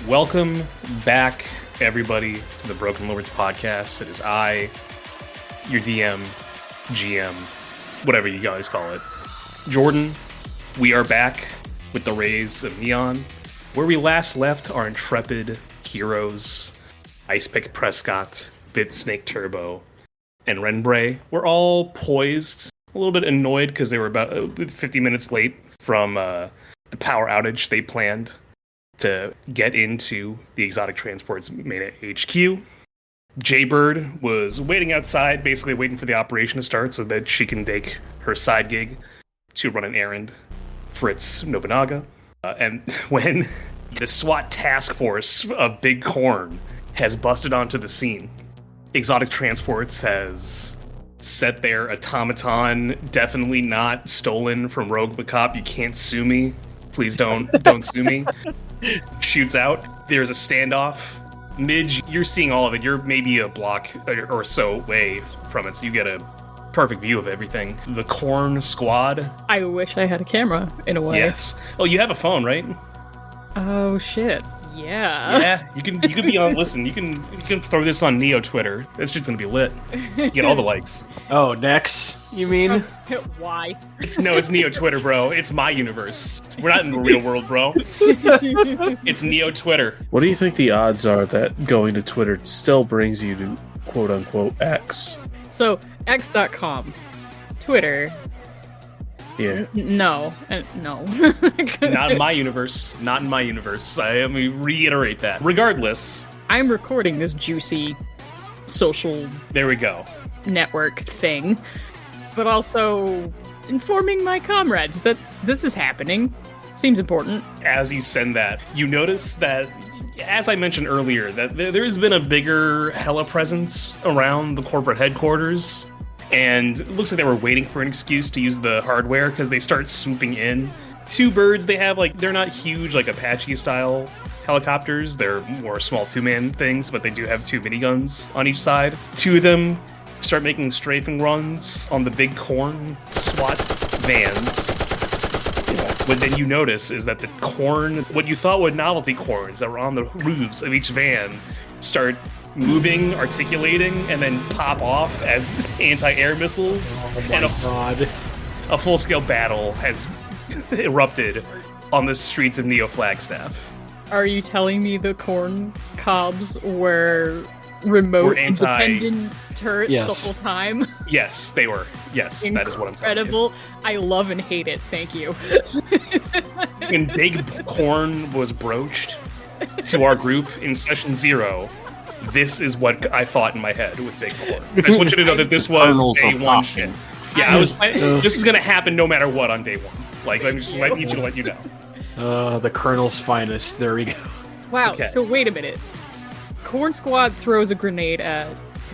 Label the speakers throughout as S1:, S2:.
S1: Welcome back, everybody, to the Broken Lords podcast. It is I, your DM, GM, whatever you guys call it, Jordan. We are back with the Rays of Neon, where we last left our intrepid heroes, Icepick Prescott, Bitsnake Turbo, and Renbray. We're all poised, a little bit annoyed because they were about 50 minutes late from the power outage they planned to get into the exotic transport's main HQ. Jaybird was waiting outside, basically waiting for the operation to start so that she can take her side gig to run an errand for its Nobunaga. And when the SWAT task force of Big Corn has busted onto the scene, Exotic Transports has set their automaton, definitely not stolen from Rogue the Cop, you can't sue me, please don't sue me, shoots out. There's a standoff. Midge, you're seeing all of it. You're maybe a block or so away from it, so you get a perfect view of everything. The Corn Squad.
S2: I wish I had a camera, in a way.
S1: Yes. Oh, you have a phone, right?
S2: Oh, shit. Yeah.
S1: Yeah, you can be on. Listen, you can throw this on Neo Twitter. That shit's gonna be lit. You get all the likes.
S3: Oh, Nex, you mean?
S2: Why?
S1: It's Neo Twitter, bro. It's my universe. We're not in the real world, bro. It's Neo Twitter.
S4: What do you think the odds are that going to Twitter still brings you to quote unquote X?
S2: So, x.com. Twitter.
S4: Yeah.
S2: No. No.
S1: Not in my universe. Not in my universe. Let me reiterate that. Regardless.
S2: I'm recording this juicy social
S1: There we go.
S2: network thing, but also informing my comrades that this is happening. Seems important.
S1: As you send that, you notice that, as I mentioned earlier, that there's been a bigger hella presence around the corporate headquarters. And it looks like they were waiting for an excuse to use the hardware because they start swooping in. Two birds they have, they're not huge, Apache-style helicopters. They're more small two-man things, but they do have two miniguns on each side. Two of them start making strafing runs on the Big Corn SWAT vans. What then you notice is that the corn, what you thought were novelty corns that were on the roofs of each van, start moving, articulating, and then pop off as anti-air missiles.
S3: Oh my God.
S1: A full-scale battle has erupted on the streets of Neo Flagstaff.
S2: Are you telling me the corn cobs were remote independent turrets the whole time?
S1: Yes, they were. Yes, that is what I'm telling you.
S2: Incredible. I love and hate it. Thank you.
S1: When Big Corn was broached to our group in session 0, this is what I thought in my head with Big Corn. I just want you to know that this was day one shit. Yeah, this is going to happen no matter what on day one. I need you to let you know.
S3: The Colonel's finest. There we go.
S2: Wow,
S1: Okay.
S2: So wait a minute. Corn Squad throws a grenade at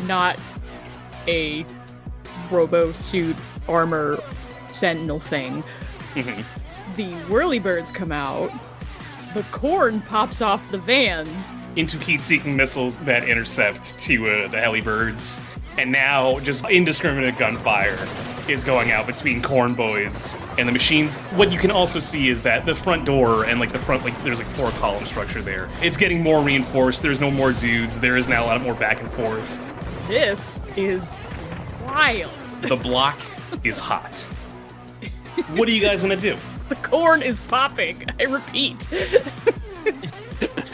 S2: not a robo suit armor sentinel thing.
S1: Mm-hmm.
S2: The Whirlybirds come out. The corn pops off the vans.
S1: Into heat-seeking missiles that intercept to the Helibirds. And now just indiscriminate gunfire is going out between Corn Boys and the machines. What you can also see is that the front door and the front, there's 4-column structure there. It's getting more reinforced. There's no more dudes. There is now a lot more back and forth.
S2: This is wild.
S1: The block is hot. What are you guys gonna do?
S2: The corn is popping. I repeat.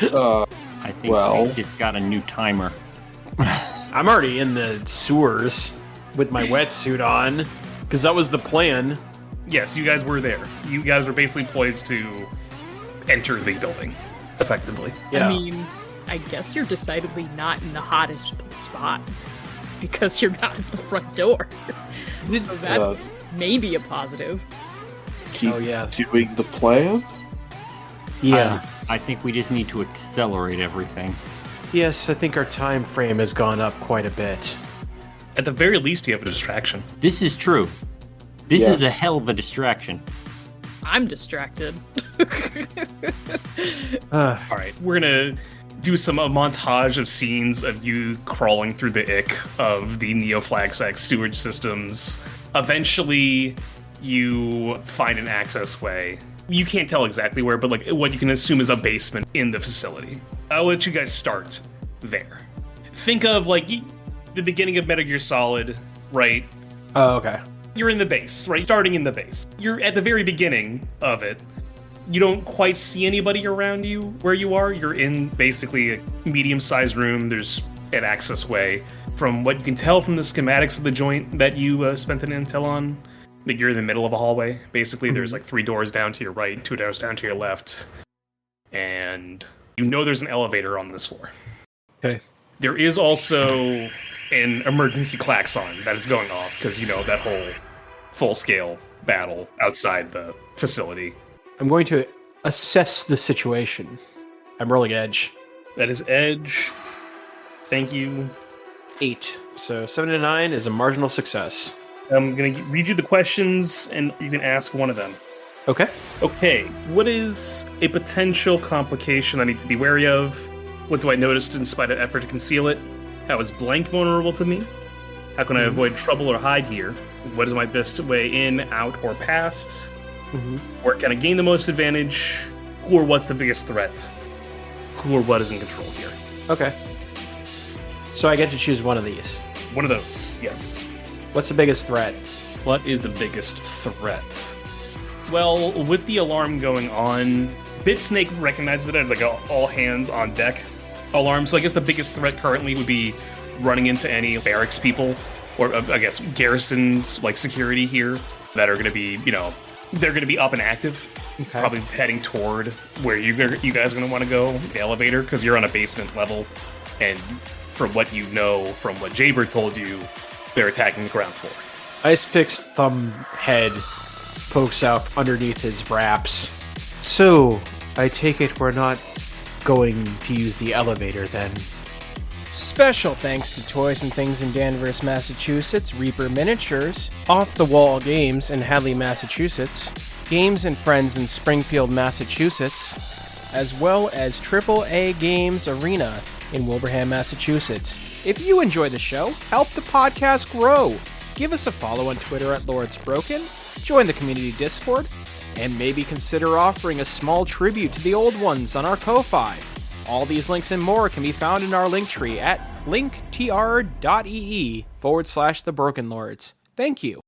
S5: I think we just got a new timer.
S3: I'm already in the sewers with my wetsuit on, because that was the plan.
S1: Yes, you guys were there. You guys were basically poised to enter the building, effectively.
S3: Yeah.
S2: I mean, I guess you're decidedly not in the hottest spot because you're not at the front door. So that's maybe a positive.
S4: Keep
S3: yeah.
S4: doing the plan?
S3: Yeah.
S5: I think we just need to accelerate everything.
S3: Yes, I think our time frame has gone up quite a bit.
S1: At the very least, you have a distraction.
S5: This is true. This is a hell of a distraction.
S2: I'm distracted.
S1: All right, we're gonna do a montage of scenes of you crawling through the ick of the Neo Flagstaff sewage systems. Eventually, you find an access way You can't tell exactly where, but like what you can assume is a basement in the facility. I'll let you guys start there. Think of like the beginning of Metal Gear Solid, right?
S3: Oh, okay.
S1: You're in the base, right? Starting in the base. You're at the very beginning of it. You don't quite see anybody around you where you are. You're in basically a medium-sized room. There's an access way. From what you can tell from the schematics of the joint that you spent an intel on, that you're in the middle of a hallway. Basically, there's like 3 doors down to your right, 2 doors down to your left. And you know there's an elevator on this floor.
S3: Okay.
S1: There is also an emergency klaxon that is going off because, you know, that whole full-scale battle outside the facility.
S3: I'm going to assess the situation. I'm rolling edge.
S1: That is edge. Thank you.
S3: 8. So 7 to 9 is a marginal success.
S1: I'm going to read you the questions, and you can ask one of them.
S3: Okay.
S1: Okay, what is a potential complication I need to be wary of? What do I notice in spite of effort to conceal it? How is blank vulnerable to me? How can I avoid trouble or hide here? What is my best way in, out, or past? Where can I gain the most advantage? Who or what's the biggest threat? Who or what is in control here?
S3: Okay. So I get to choose one of these.
S1: One of those, yes.
S3: What's the biggest threat?
S1: What is the biggest threat? Well, with the alarm going on, BitSnake recognizes it as like a all hands on deck alarm. So I guess the biggest threat currently would be running into any barracks people, or I guess garrisons, like security here, that are going to be, you know, they're going to be up and active.
S3: Okay.
S1: Probably heading toward where you guys are going to want to go, the elevator, because you're on a basement level. And from what you know, from what Jaybird told you, they're attacking the ground floor.
S3: Icepick's thumb head pokes out underneath his wraps. So, I take it we're not going to use the elevator then?
S6: Special thanks to Toys and Things in Danvers, Massachusetts, Reaper Miniatures, Off the Wall Games in Hadley, Massachusetts, Games and Friends in Springfield, Massachusetts, as well as AAA Games Arena in Wilbraham, Massachusetts. If you enjoy the show, help the podcast grow. Give us a follow on Twitter at Lords Broken, join the community Discord, and maybe consider offering a small tribute to the old ones on our Ko-Fi. All these links and more can be found in our link tree at linktr.ee/thebrokenlords. Thank you.